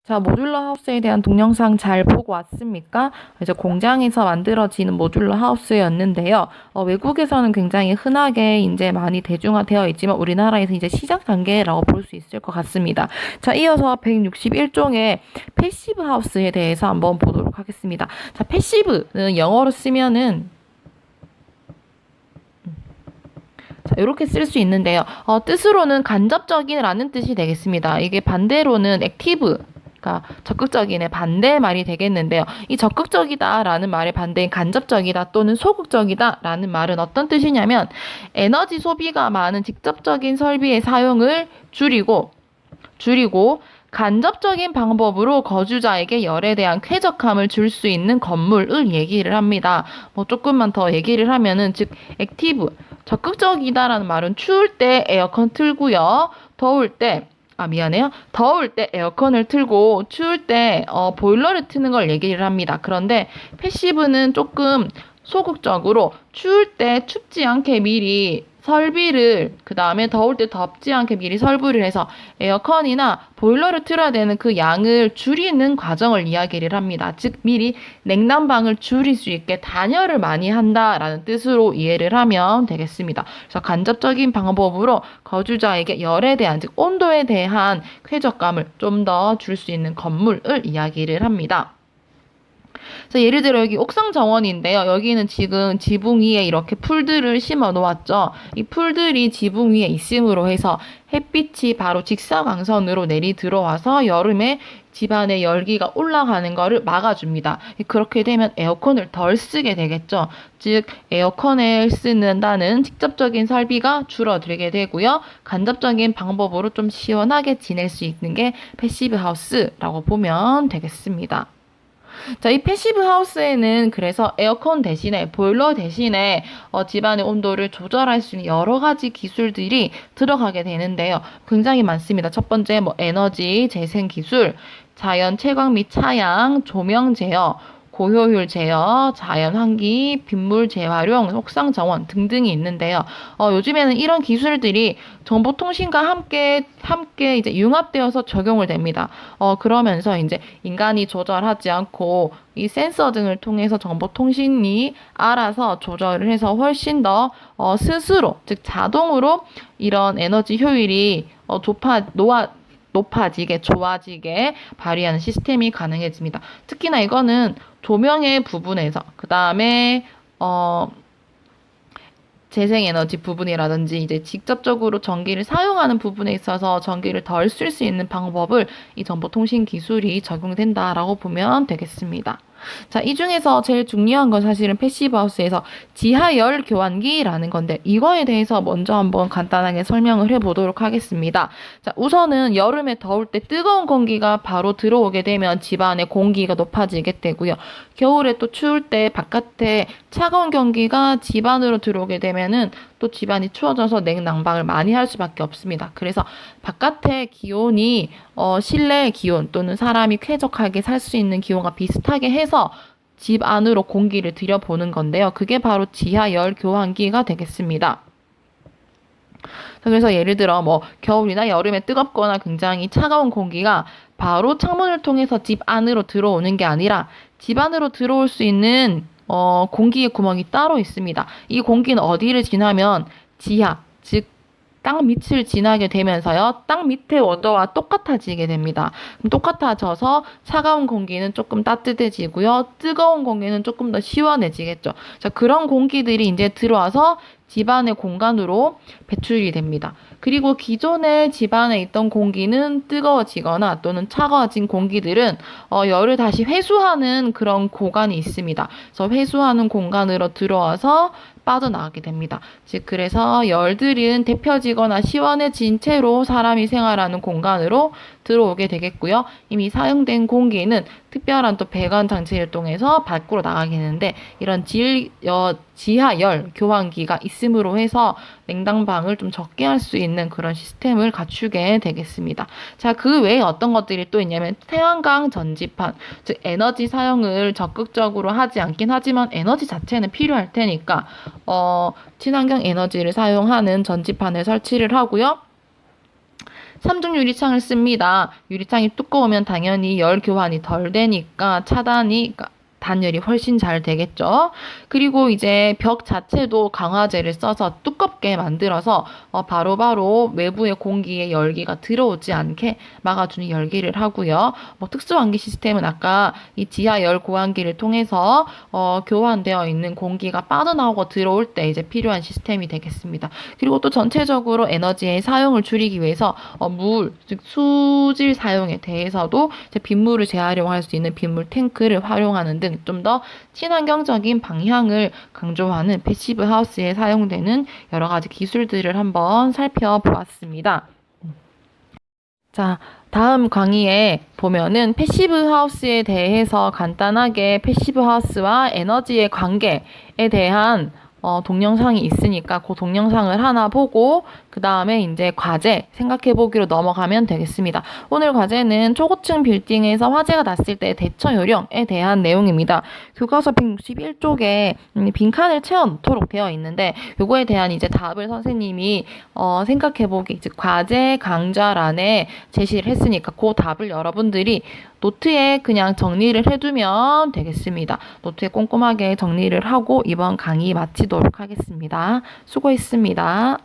자, 모듈러 하우스에 대한 동영상 잘 보고 왔습니까? 이제 공장에서 만들어지는 모듈러 하우스였는데요. 외국에서는 굉장히 흔하게 이제 많이 대중화되어 있지만 우리나라에서 이제 시작 단계라고 볼 수 있을 것 같습니다. 자, 이어서 161종의 패시브 하우스에 대해서 한번 보도록 하겠습니다. 자, 패시브는 영어로 쓰면은 자, 이렇게 쓸 수 있는데요. 뜻으로는 간접적인이라는 뜻이 되겠습니다. 이게 반대로는 액티브, 그러니까 적극적인의 반대말이 되겠는데요. 이 적극적이다라는 말의 반대인 간접적이다 또는 소극적이다라는 말은 어떤 뜻이냐면 에너지 소비가 많은 직접적인 설비의 사용을 줄이고 간접적인 방법으로 거주자에게 열에 대한 쾌적함을 줄 수 있는 건물을 얘기를 합니다. 조금만 더 얘기를 하면은 즉 액티브 적극적이다라는 말은 추울 때 에어컨 틀고요. 더울 때 에어컨을 틀고 추울 때 보일러를 트는 걸 얘기를 합니다. 그런데 패시브는 조금 소극적으로 추울 때 춥지 않게 미리 설비를 그 다음에 더울 때 덥지 않게 미리 설비를 해서 에어컨이나 보일러를 틀어야 되는 그 양을 줄이는 과정을 이야기를 합니다. 즉 미리 냉난방을 줄일 수 있게 단열을 많이 한다라는 뜻으로 이해를 하면 되겠습니다. 그래서 간접적인 방법으로 거주자에게 열에 대한 즉 온도에 대한 쾌적감을 좀 더 줄 수 있는 건물을 이야기를 합니다. 자, 예를 들어 여기 옥상 정원인데요. 여기는 지금 지붕 위에 이렇게 풀들을 심어 놓았죠. 이 풀들이 지붕 위에 있음으로 해서 햇빛이 바로 직사광선으로 내리 들어와서 여름에 집안의 열기가 올라가는 것을 막아줍니다. 그렇게 되면 에어컨을 덜 쓰게 되겠죠. 즉 에어컨을 쓰는다는 직접적인 설비가 줄어들게 되고요. 간접적인 방법으로 좀 시원하게 지낼 수 있는 게 패시브 하우스라고 보면 되겠습니다. 자, 이 패시브 하우스에는 그래서 에어컨 대신에 보일러 대신에 집안의 온도를 조절할 수 있는 여러 가지 기술들이 들어가게 되는데요. 굉장히 많습니다. 첫 번째 에너지 재생 기술, 자연 채광 및 차양, 조명 제어, 고효율 제어, 자연 환기, 빗물 재활용, 옥상 정원 등등이 있는데요. 요즘에는 이런 기술들이 정보통신과 함께 이제 융합되어서 적용을 됩니다. 그러면서 이제 인간이 조절하지 않고 이 센서 등을 통해서 정보통신이 알아서 조절을 해서 훨씬 더 스스로 즉 자동으로 이런 에너지 효율이 높아지게, 좋아지게 발휘하는 시스템이 가능해집니다. 특히나 이거는 조명의 부분에서, 그 다음에, 재생에너지 부분이라든지 이제 직접적으로 전기를 사용하는 부분에 있어서 전기를 덜 쓸 수 있는 방법을 이 정보통신 기술이 적용된다라고 보면 되겠습니다. 자, 이 중에서 제일 중요한 건 사실은 패시브 하우스에서 지하열 교환기라는 건데 이거에 대해서 먼저 한번 간단하게 설명을 해보도록 하겠습니다. 자, 우선은 여름에 더울 때 뜨거운 공기가 바로 들어오게 되면 집안의 공기가 높아지게 되고요. 겨울에 또 추울 때 바깥에 차가운 공기가 집안으로 들어오게 되면은 또 집안이 추워져서 냉난방을 많이 할 수밖에 없습니다. 그래서 바깥의 기온이 실내의 기온 또는 사람이 쾌적하게 살 수 있는 기온과 비슷하게 해서 집 안으로 공기를 들여보는 건데요. 그게 바로 지하열 교환기가 되겠습니다. 그래서 예를 들어 겨울이나 여름에 뜨겁거나 굉장히 차가운 공기가 바로 창문을 통해서 집 안으로 들어오는 게 아니라 집 안으로 들어올 수 있는 공기의 구멍이 따로 있습니다. 이 공기는 어디를 지나면 지하, 즉 땅 밑을 지나게 되면서요. 땅 밑의 온도와 똑같아지게 됩니다. 그럼 똑같아져서 차가운 공기는 조금 따뜻해지고요. 뜨거운 공기는 조금 더 시원해지겠죠. 자, 그런 공기들이 이제 들어와서 집안의 공간으로 배출이 됩니다. 그리고 기존의 집안에 있던 공기는 뜨거워지거나 또는 차가워진 공기들은 열을 다시 회수하는 그런 공간이 있습니다. 그래서 회수하는 공간으로 들어와서 빠져나가게 됩니다. 즉 그래서 열들은 데펴지거나 시원해진 채로 사람이 생활하는 공간으로 들어오게 되겠고요. 이미 사용된 공기는 특별한 또 배관 장치를 통해서 밖으로 나가게 되는데 이런 지하열 교환기가 있음으로 해서 냉난방을 좀 적게 할 수 있는 그런 시스템을 갖추게 되겠습니다. 자, 그 외에 어떤 것들이 또 있냐면 태양광 전지판, 즉 에너지 사용을 적극적으로 하지 않긴 하지만 에너지 자체는 필요할 테니까 친환경 에너지를 사용하는 전지판을 설치를 하고요. 삼중 유리창을 씁니다. 유리창이 두꺼우면 당연히 열 교환이 덜 되니까 차단이 단열이 훨씬 잘 되겠죠. 그리고 이제 벽 자체도 강화제를 써서 두껍게 만들어서 바로바로 외부의 공기에 열기가 들어오지 않게 막아주는 열기를 하고요. 뭐 특수환기 시스템은 아까 이 지하 열 고환기를 통해서 교환되어 있는 공기가 빠져나오고 들어올 때 이제 필요한 시스템이 되겠습니다. 그리고 또 전체적으로 에너지의 사용을 줄이기 위해서 물, 즉 수질 사용에 대해서도 이제 빗물을 재활용할 수 있는 빗물 탱크를 활용하는 등 좀 더 친환경적인 방향을 강조하는 패시브 하우스에 사용되는 여러 가지 기술들을 한번 살펴보았습니다. 자, 다음 강의에 보면은 패시브 하우스에 대해서 간단하게 패시브 하우스와 에너지의 관계에 대한 동영상이 있으니까 그 동영상을 하나 보고 그 다음에 이제 과제 생각해 보기로 넘어가면 되겠습니다. 오늘 과제는 초고층 빌딩에서 화재가 났을 때 대처 요령에 대한 내용입니다. 교과서 161쪽에 빈칸을 채워놓도록 되어 있는데 요거에 대한 이제 답을 선생님이 생각해 보기 즉 과제 강좌란에 제시를 했으니까 그 답을 여러분들이 노트에 그냥 정리를 해두면 되겠습니다. 노트에 꼼꼼하게 정리를 하고 이번 강의 마치도록 하겠습니다. 수고했습니다.